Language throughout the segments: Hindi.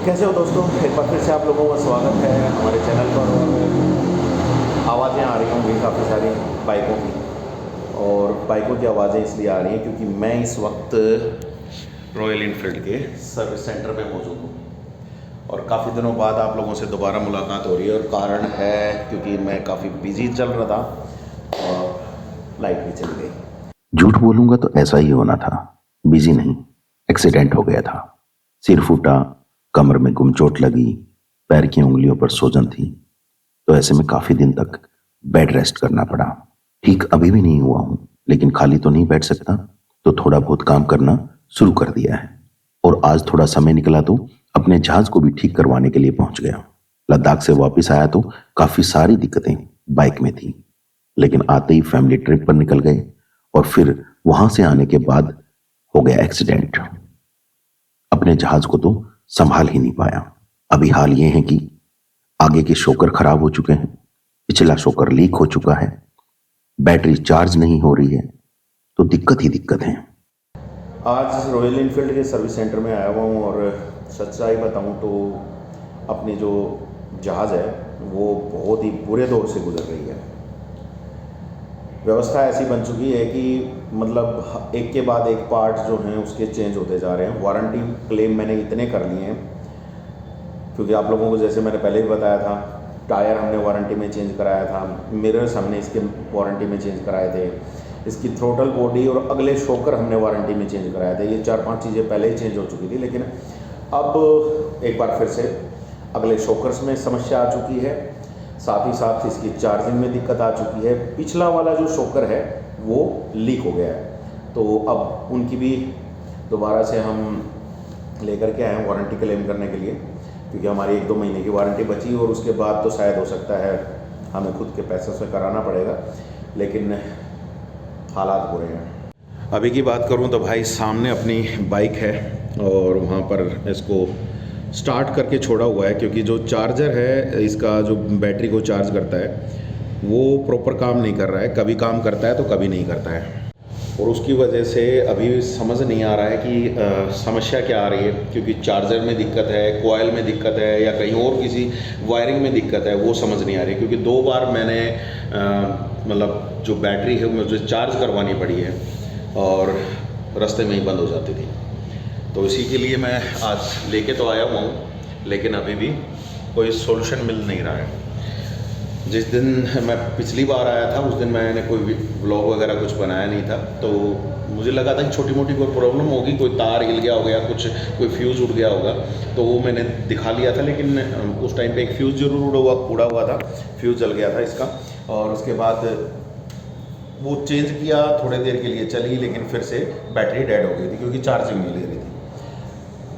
कैसे हो दोस्तों, एक बार फिर से आप लोगों का स्वागत है हमारे चैनल पर। और आवाज़ें आ रही होंगी काफ़ी सारी बाइकों की, और बाइकों की आवाज़ें इसलिए आ रही हैं क्योंकि मैं इस वक्त रॉयल इनफील्ड के सर्विस सेंटर में मौजूद हूँ और काफ़ी दिनों बाद आप लोगों से दोबारा मुलाकात हो रही है। और कारण है क्योंकि मैं काफ़ी बिजी चल रहा था और लाइट भी चली गई। झूठ बोलूंगा तो ऐसा ही होना था। बिजी नहीं, एक्सीडेंट हो गया था। सिर फूटा, कमर में गुमचोट लगी, पैर की उंगलियों पर सूजन थी, तो ऐसे में काफी दिन तक बेड रेस्ट करना पड़ा। ठीक अभी भी नहीं हुआ हूं, लेकिन खाली तो नहीं बैठ सकता, तो थोड़ा बहुत काम करना शुरू कर दिया है। और आज थोड़ा समय निकला तो अपने जहाज को भी ठीक करवाने के लिए पहुंच गया। लद्दाख से वापस आया तो काफी सारी दिक्कतें बाइक में थी, लेकिन आते ही फैमिली ट्रिप पर निकल गए और फिर वहां से आने के बाद हो गया एक्सीडेंट। अपने जहाज को तो संभाल ही नहीं पाया। अभी हाल ये है कि आगे के शोकर खराब हो चुके हैं, पिछला शोकर लीक हो चुका है, बैटरी चार्ज नहीं हो रही है, तो दिक्कत ही दिक्कत है। आज रॉयल इनफील्ड के सर्विस सेंटर में आया हुआ हूँ और सच्चाई बताऊँ तो अपनी जो जहाज़ है वो बहुत ही बुरे दौर से गुजर रही है। व्यवस्था ऐसी बन चुकी है कि मतलब एक के बाद एक पार्ट जो हैं उसके चेंज होते जा रहे हैं। वारंटी क्लेम मैंने इतने कर लिए हैं क्योंकि आप लोगों को जैसे मैंने पहले भी बताया था, टायर हमने वारंटी में चेंज कराया था, मिरर्स हमने इसके वारंटी में चेंज कराए थे, इसकी थ्रोटल बॉडी और अगले शॉकर हमने वारंटी में चेंज कराए थे। ये 4-5 चीज़ें पहले ही चेंज हो चुकी थी, लेकिन अब एक बार फिर से अगले शॉकर्स में समस्या आ चुकी है, साथ ही साथ इसकी चार्जिंग में दिक्कत आ चुकी है। पिछला वाला जो शॉकर है वो लीक हो गया है, तो अब उनकी भी दोबारा से हम लेकर के आए हैं वारंटी क्लेम करने के लिए, क्योंकि हमारी 1-2 महीने की वारंटी बची और उसके बाद तो शायद हो सकता है हमें खुद के पैसों से कराना पड़ेगा, लेकिन हालात बुरे हैं। अभी की बात करूं तो भाई सामने अपनी बाइक है और वहां पर इसको स्टार्ट करके छोड़ा हुआ है, क्योंकि जो चार्जर है इसका जो बैटरी को चार्ज करता है वो प्रॉपर काम नहीं कर रहा है। कभी काम करता है तो कभी नहीं करता है, और उसकी वजह से अभी समझ नहीं आ रहा है कि समस्या क्या आ रही है, क्योंकि चार्जर में दिक्कत है, कॉइल में दिक्कत है, या कहीं और किसी वायरिंग में दिक्कत है, वो समझ नहीं आ रही। क्योंकि 2 बार मैंने मतलब जो बैटरी है मुझे चार्ज करवानी पड़ी है और रास्ते में ही बंद हो जाती थी। तो इसी के लिए मैं आज लेके तो आया हुआ हूँ, लेकिन अभी भी कोई सॉल्यूशन मिल नहीं रहा है। जिस दिन मैं पिछली बार आया था उस दिन मैंने कोई व्लॉग वगैरह कुछ बनाया नहीं था, तो मुझे लगा था कि छोटी मोटी कोई प्रॉब्लम होगी, कोई तार हिल गया होगा, कुछ कोई फ्यूज़ उड़ गया होगा, तो वो मैंने दिखा लिया था। लेकिन उस टाइम पे एक फ्यूज़ जरूर उड़ा हुआ था, फ्यूज़ जल गया था इसका, और उसके बाद वो चेंज किया, थोड़ी देर के लिए चली, लेकिन फिर से बैटरी डेड हो गई थी क्योंकि चार्जिंग नहीं ले रही थी।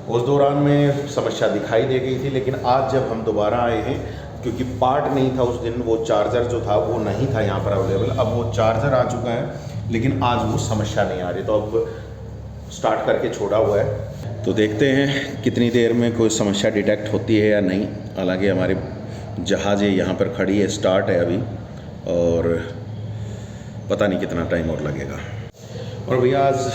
उस दौरान में समस्या दिखाई दे गई थी, लेकिन आज जब हम दोबारा आए हैं, क्योंकि पार्ट नहीं था उस दिन, वो चार्जर जो था वो नहीं था यहाँ पर अवेलेबल, अब वो चार्जर आ चुका है, लेकिन आज वो समस्या नहीं आ रही, तो अब स्टार्ट करके छोड़ा हुआ है। तो देखते हैं कितनी देर में कोई समस्या डिटेक्ट होती है या नहीं। हालांकि हमारी जहाज़ यहाँ पर खड़ी है, स्टार्ट है अभी, और पता नहीं कितना टाइम और लगेगा। और भैया आज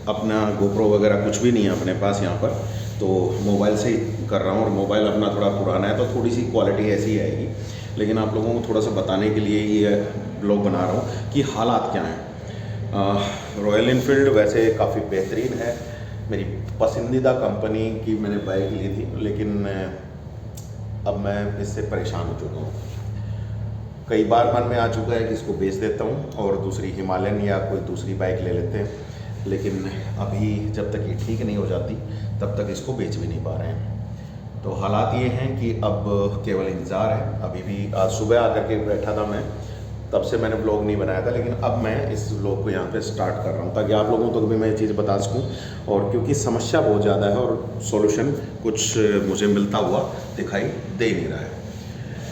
अपना गोप्रो वगैरह कुछ भी नहीं है अपने पास यहाँ पर, तो मोबाइल से ही कर रहा हूँ, और मोबाइल अपना थोड़ा पुराना है तो थोड़ी सी क्वालिटी ऐसी आएगी, लेकिन आप लोगों को थोड़ा सा बताने के लिए ये ब्लॉग बना रहा हूँ कि हालात क्या हैं। रॉयल इनफील्ड वैसे काफ़ी बेहतरीन है, मेरी पसंदीदा कंपनी की मैंने बाइक ली थी, लेकिन अब मैं इससे परेशान हो चुका हूँ। कई बार मन में आ चुका है कि इसको बेच देता हूँ और दूसरी हिमालयन या कोई दूसरी बाइक ले लेते हैं, लेकिन अभी जब तक ये ठीक नहीं हो जाती तब तक इसको बेच भी नहीं पा रहे हैं। तो हालात ये हैं कि अब केवल इंतज़ार है। अभी भी आज सुबह आकर के बैठा था मैं, तब से मैंने ब्लॉग नहीं बनाया था, लेकिन अब मैं इस ब्लॉग को यहाँ पे स्टार्ट कर रहा हूँ ताकि आप लोगों तक भी मैं ये चीज़ बता सकूँ, और क्योंकि समस्या बहुत ज़्यादा है और सॉल्यूशन कुछ मुझे मिलता हुआ दिखाई दे ही नहीं रहा है।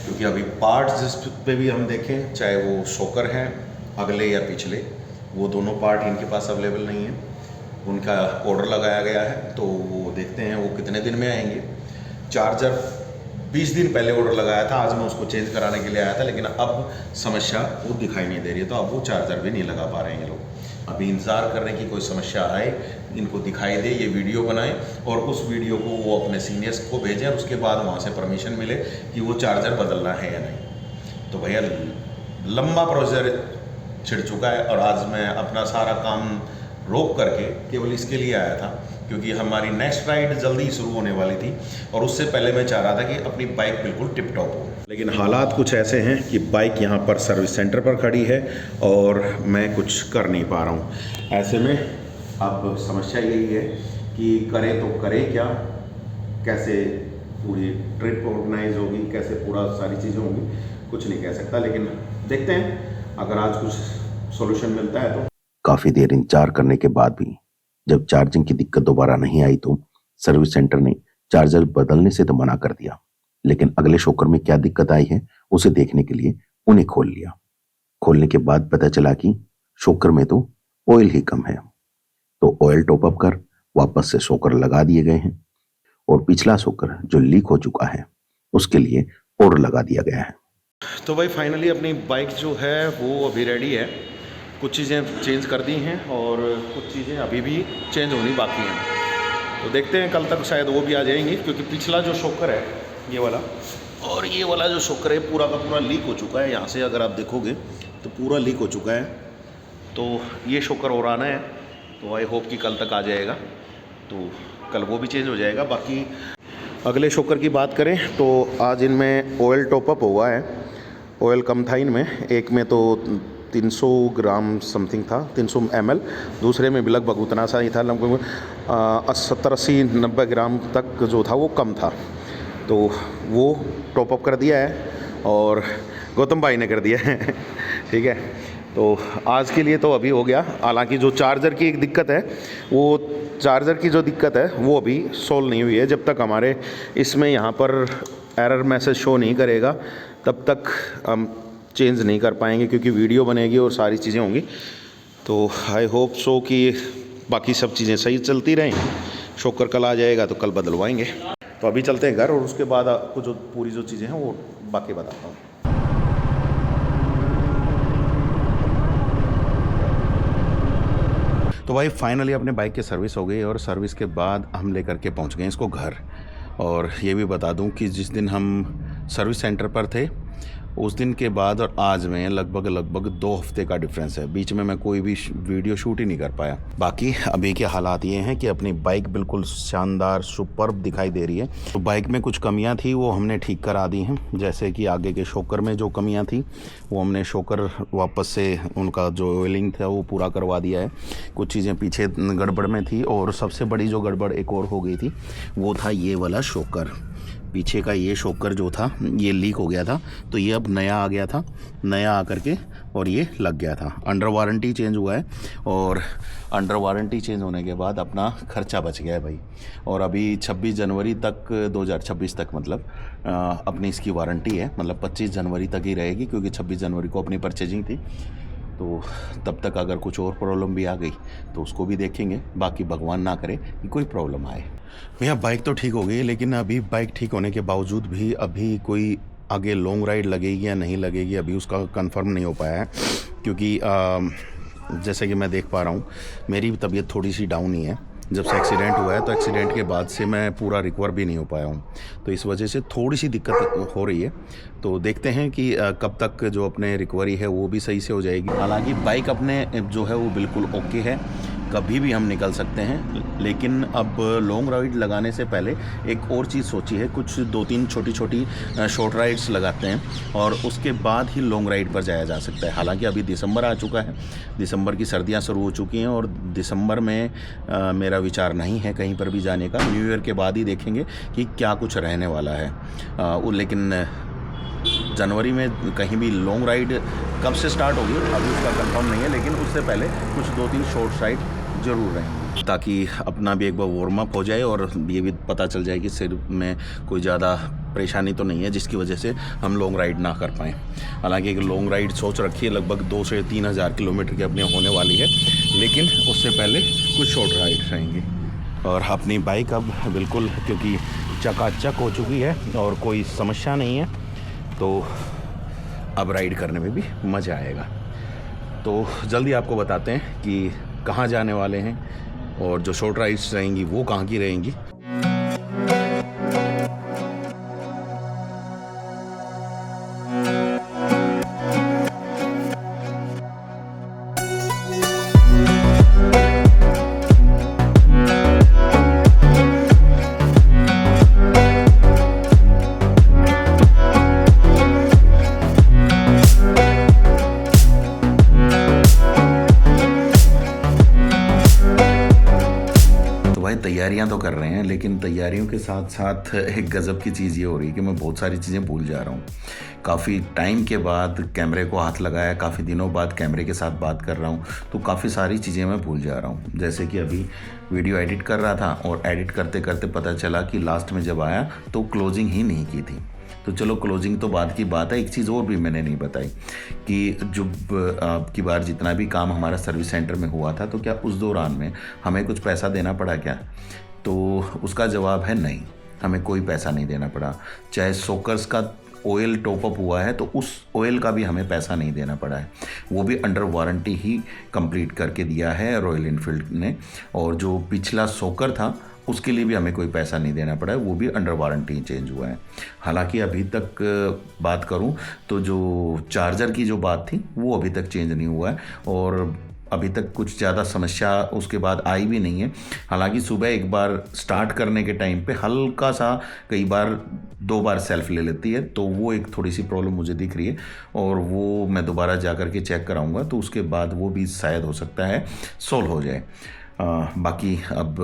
क्योंकि अभी पार्ट्स जिस पे भी हम देखें, चाहे वो शॉकर हैं अगले या पिछले, वो दोनों पार्ट इनके पास अवेलेबल नहीं है। उनका ऑर्डर लगाया गया है, तो वो देखते हैं वो कितने दिन में आएंगे। चार्जर 20 दिन पहले ऑर्डर लगाया था, आज मैं उसको चेंज कराने के लिए आया था, लेकिन अब समस्या वो दिखाई नहीं दे रही है, तो अब वो चार्जर भी नहीं लगा पा रहे हैं ये लोग। अभी इंतज़ार कर रहे हैं कि कोई समस्या आए इनको दिखाई दे, ये वीडियो बनाएं और उस वीडियो को वो अपने सीनियर्स को भेजें और उसके बाद वहाँ से परमिशन मिले कि वो चार्जर बदलना है या नहीं। तो भैया लंबा प्रोसीजर छिड़ चुका है और आज मैं अपना सारा काम रोक करके केवल इसके लिए आया था, क्योंकि हमारी नेक्स्ट राइड जल्दी शुरू होने वाली थी और उससे पहले मैं चाह रहा था कि अपनी बाइक बिल्कुल टिप टॉप हो। लेकिन हालात कुछ ऐसे हैं कि बाइक यहाँ पर सर्विस सेंटर पर खड़ी है और मैं कुछ कर नहीं पा रहा हूँ। ऐसे में अब समस्या यही है कि करें तो करें क्या, कैसे पूरी ट्रिप ऑर्गेनाइज होगी, कैसे पूरा सारी चीज़ें होंगी, कुछ नहीं कह सकता। लेकिन देखते हैं अगर आज कुछ सॉल्यूशन मिलता है तो। काफी देर इंतजार करने के बाद भी जब चार्जिंग की दिक्कत दोबारा नहीं आई तो सर्विस सेंटर ने चार्जर बदलने से तो मना कर दिया, लेकिन अगले शॉकर में क्या दिक्कत आई है उसे देखने के लिए उन्हें खोल लिया। खोलने के बाद पता चला कि शॉकर में तो ऑयल ही कम है, तो ऑयल टॉपअप कर वापस से शॉकर लगा दिए गए हैं और पिछला शॉकर जो लीक हो चुका है उसके लिए और लगा दिया गया है। तो भाई फाइनली अपनी बाइक जो है वो अभी रेडी है। कुछ चीज़ें चेंज कर दी हैं और कुछ चीज़ें अभी भी चेंज होनी बाकी हैं। तो देखते हैं कल तक शायद वो भी आ जाएंगी, क्योंकि पिछला जो शॉकर है ये वाला और ये वाला जो शॉकर है पूरा का पूरा लीक हो चुका है। यहाँ से अगर आप देखोगे तो पूरा लीक हो चुका है। तो ये शॉकर और आना है, तो आई होप कि कल तक आ जाएगा, तो कल वो भी चेंज हो जाएगा। बाकी अगले शॉकर की बात करें तो आज इनमें ऑयल टॉपअप हुआ है। ऑयल कम था इनमें, एक में तो 300 ग्राम समथिंग था, 300 ml, दूसरे में भी लगभग उतना सा ही था, लगभग 70-80-90 ग्राम तक जो था वो कम था। तो वो टॉपअप कर दिया है और गौतम भाई ने कर दिया है ठीक है। तो आज के लिए तो अभी हो गया। हालांकि जो चार्जर की एक दिक्कत है, वो चार्जर की जो दिक्कत है वो अभी सॉल्व नहीं हुई है। जब तक हमारे इसमें यहाँ पर एरर मैसेज शो नहीं करेगा तब तक हम चेंज नहीं कर पाएंगे, क्योंकि वीडियो बनेगी और सारी चीज़ें होंगी। तो आई होप सो कि बाकी सब चीज़ें सही चलती रहें। शॉकर कल आ जाएगा तो कल बदलवाएंगे। तो अभी चलते हैं घर और उसके बाद आपको जो पूरी जो चीज़ें हैं वो बाकी बताता हूँ। तो भाई फाइनली अपने बाइक की सर्विस हो गई और सर्विस के बाद हम लेकर के पहुँच गए इसको घर। और ये भी बता दूं कि जिस दिन हम सर्विस सेंटर पर थे उस दिन के बाद और आज में लगभग 2 हफ्ते का डिफरेंस है। बीच में मैं कोई भी वीडियो शूट ही नहीं कर पाया। बाकी अभी के हालात ये हैं कि अपनी बाइक बिल्कुल शानदार सुपर्ब दिखाई दे रही है। तो बाइक में कुछ कमियां थी वो हमने ठीक करा दी हैं, जैसे कि आगे के शॉकर में जो कमियां थी वो हमने शॉकर वापस से उनका जो ऑयलिंग था वो पूरा करवा दिया है। कुछ चीज़ें पीछे गड़बड़ में थी और सबसे बड़ी जो गड़बड़ एक और हो गई थी वो था ये वाला शॉकर। पीछे का ये शॉकर जो था ये लीक हो गया था, तो ये अब नया आ गया था, नया आकर के और ये लग गया था। अंडर वारंटी चेंज हुआ है और अंडर वारंटी चेंज होने के बाद अपना खर्चा बच गया है भाई। और अभी 26 जनवरी तक 2026 तक मतलब अपनी इसकी वारंटी है, मतलब 25 जनवरी तक ही रहेगी, क्योंकि 26 जनवरी को अपनी परचेजिंग थी। तो तब तक अगर कुछ और प्रॉब्लम भी आ गई तो उसको भी देखेंगे। बाकी भगवान ना करे कि कोई प्रॉब्लम आए। भैया बाइक तो ठीक हो गई, लेकिन अभी बाइक ठीक होने के बावजूद भी अभी कोई आगे लॉन्ग राइड लगेगी या नहीं लगेगी अभी उसका कंफर्म नहीं हो पाया है। क्योंकि जैसे कि मैं देख पा रहा हूँ मेरी तबीयत थोड़ी सी डाउन ही है। जब से एक्सीडेंट हुआ है तो एक्सीडेंट के बाद से मैं पूरा रिकवर भी नहीं हो पाया हूँ, तो इस वजह से थोड़ी सी दिक्कत हो रही है। तो देखते हैं कि कब तक जो अपने रिकवरी है वो भी सही से हो जाएगी। हालांकि बाइक अपने जो है वो बिल्कुल ओके है, कभी भी हम निकल सकते हैं। लेकिन अब लॉन्ग राइड लगाने से पहले एक और चीज़ सोची है, कुछ 2-3 छोटी शॉर्ट राइड्स लगाते हैं और उसके बाद ही लॉन्ग राइड पर जाया जा सकता है। हालांकि अभी दिसंबर आ चुका है, दिसंबर की सर्दियां शुरू हो चुकी हैं और दिसंबर में मेरा विचार नहीं है कहीं पर भी जाने का। न्यू ईयर के बाद ही देखेंगे कि क्या कुछ रहने वाला है। लेकिन जनवरी में कहीं भी लॉन्ग राइड कब से स्टार्ट होगी अभी उसका कंफर्म नहीं है, लेकिन उससे पहले कुछ 2-3 शॉर्ट राइड ज़रूर रहेंगे, ताकि अपना भी एक बार वार्म अप हो जाए और ये भी पता चल जाए कि सिर में कोई ज़्यादा परेशानी तो नहीं है जिसकी वजह से हम लॉन्ग राइड ना कर पाएँ। हालांकि एक लॉन्ग राइड सोच रखी है लगभग 2 से 3 हज़ार किलोमीटर की अपनी होने वाली है, लेकिन उससे पहले कुछ शॉर्ट राइड रहेंगी। और अपनी बाइक अब बिल्कुल क्योंकि चकाचक हो चुकी है और कोई समस्या नहीं है, तो अब राइड करने में भी मज़ा आएगा। तो जल्दी आपको बताते हैं कि कहाँ जाने वाले हैं, और जो शॉर्ट राइड्स रहेंगी वो कहाँ की रहेंगी। तैयारियां तो कर रहे हैं, लेकिन तैयारियों के साथ साथ एक गज़ब की चीज़ ये हो रही है कि मैं बहुत सारी चीज़ें भूल जा रहा हूँ। काफ़ी टाइम के बाद कैमरे को हाथ लगाया, काफ़ी दिनों बाद कैमरे के साथ बात कर रहा हूँ, तो काफ़ी सारी चीज़ें मैं भूल जा रहा हूँ। जैसे कि अभी वीडियो एडिट कर रहा था और एडिट करते करते पता चला कि लास्ट में जब आया तो क्लोजिंग ही नहीं की थी। तो चलो क्लोजिंग तो बाद की बात है। एक चीज़ और भी मैंने नहीं बताई कि जो आपकी बार जितना भी काम हमारा सर्विस सेंटर में हुआ था, तो क्या उस दौरान में हमें कुछ पैसा देना पड़ा क्या? तो उसका जवाब है नहीं, हमें कोई पैसा नहीं देना पड़ा। चाहे सोकर्स का ऑयल टॉपअप हुआ है तो उस ऑयल का भी हमें पैसा नहीं देना पड़ा है, वो भी अंडर वारंटी ही कंप्लीट करके दिया है रॉयल इनफील्ड ने। और जो पिछला सोकर था उसके लिए भी हमें कोई पैसा नहीं देना पड़ा है, वो भी अंडर वारंटी चेंज हुआ है। हालांकि अभी तक बात करूं तो जो चार्जर की जो बात थी वो अभी तक चेंज नहीं हुआ है और अभी तक कुछ ज़्यादा समस्या उसके बाद आई भी नहीं है। हालांकि सुबह एक बार स्टार्ट करने के टाइम पे हल्का सा कई बार 2 बार सेल्फ ले लेती है, तो वो एक थोड़ी सी प्रॉब्लम मुझे दिख रही है और वो मैं दोबारा जा कर के चेक कराऊंगा, तो उसके बाद वो भी शायद हो सकता है सोल्व हो जाए। बाकी अब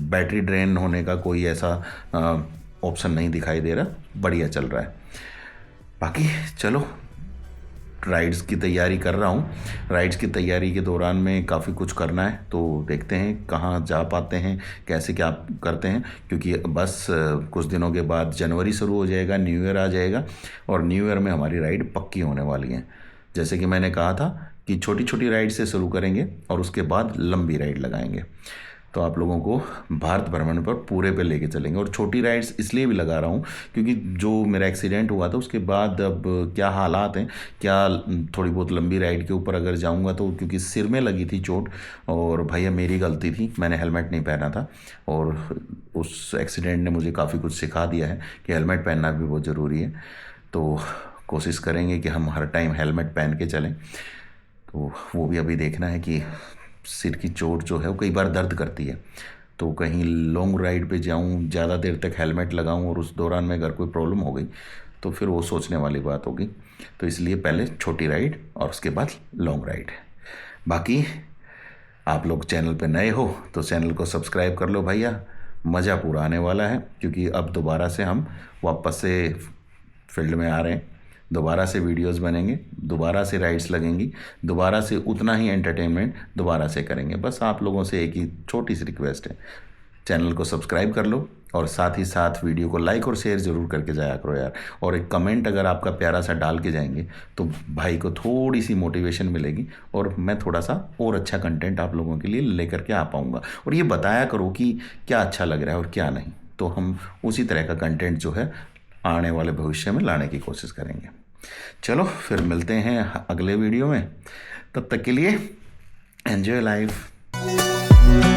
बैटरी ड्रेन होने का कोई ऐसा ऑप्शन नहीं दिखाई दे रहा, बढ़िया चल रहा है। बाकी चलो राइड्स की तैयारी कर रहा हूँ। राइड्स की तैयारी के दौरान में काफ़ी कुछ करना है, तो देखते हैं कहाँ जा पाते हैं, कैसे क्या करते हैं, क्योंकि बस कुछ दिनों के बाद जनवरी शुरू हो जाएगा, न्यू ईयर आ जाएगा और न्यू ईयर में हमारी राइड पक्की होने वाली है। जैसे कि मैंने कहा था कि छोटी छोटी राइड से शुरू करेंगे और उसके बाद लंबी राइड लगाएंगे, तो आप लोगों को भारत भ्रमण पर पूरे पे लेके चलेंगे। और छोटी राइड्स इसलिए भी लगा रहा हूँ क्योंकि जो मेरा एक्सीडेंट हुआ था उसके बाद अब क्या हालात हैं, क्या थोड़ी बहुत लंबी राइड के ऊपर अगर जाऊँगा तो, क्योंकि सिर में लगी थी चोट और भैया मेरी गलती थी, मैंने हेलमेट नहीं पहना था और उस एक्सीडेंट ने मुझे काफ़ी कुछ सिखा दिया है कि हेलमेट पहनना भी बहुत ज़रूरी है। तो कोशिश करेंगे कि हम हर टाइम हेलमेट पहन के चलें। तो वो भी अभी देखना है कि सिर की चोट जो है वो कई बार दर्द करती है, तो कहीं लॉन्ग राइड पे जाऊं, ज़्यादा देर तक हेलमेट लगाऊं और उस दौरान में अगर कोई प्रॉब्लम हो गई तो फिर वो सोचने वाली बात होगी। तो इसलिए पहले छोटी राइड और उसके बाद लॉन्ग राइड। बाकी आप लोग चैनल पे नए हो तो चैनल को सब्सक्राइब कर लो भैया, मज़ा पूरा आने वाला है, क्योंकि अब दोबारा से हम वापस से फील्ड में आ रहे हैं, दोबारा से वीडियोस बनेंगे, दोबारा से राइड्स लगेंगी, दोबारा से उतना ही एंटरटेनमेंट दोबारा से करेंगे। बस आप लोगों से एक ही छोटी सी रिक्वेस्ट है, चैनल को सब्सक्राइब कर लो और साथ ही साथ वीडियो को लाइक और शेयर ज़रूर करके जाया करो यार। और एक कमेंट अगर आपका प्यारा सा डाल के जाएंगे तो भाई को थोड़ी सी मोटिवेशन मिलेगी और मैं थोड़ा सा और अच्छा कंटेंट आप लोगों के लिए लेकर के आ पाऊँगा। और ये बताया करो कि क्या अच्छा लग रहा है और क्या नहीं, तो हम उसी तरह का कंटेंट जो है आने वाले भविष्य में लाने की कोशिश करेंगे। चलो फिर मिलते हैं अगले वीडियो में, तब तक के लिए एंजॉय लाइफ।